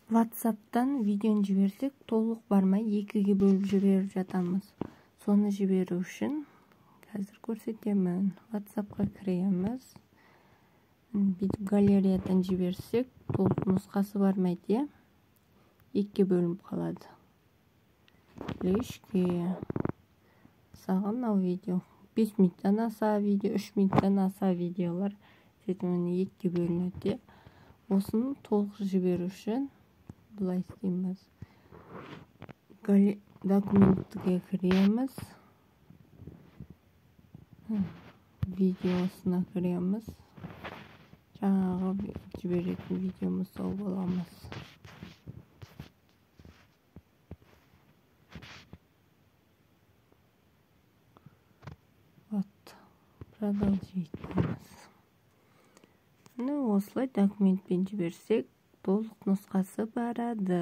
WhatsApp'tan videonu жіберсек, толық бармай екіге бөліп жіберіп жатамыз. Соны жіберу үшін қазір көрсетемін. WhatsApp'қа кіреміз. Галереядан жіберсек, толық нұсқасы бармайды, екіге бөлініп қалады. Лешке. Саған мынау видео 5 минуттан аса видео, 3 минуттан аса видеолар екіге бөлінеді. Осыны толық жіберу үшін былай істейміз. Документке кіреміз. Видеосына кіреміз. Жаңағы жіберетін видеомыз сол боламыз. Вот. Продолжить. Осылай документпен жіберсек, толық нұсқасы барады.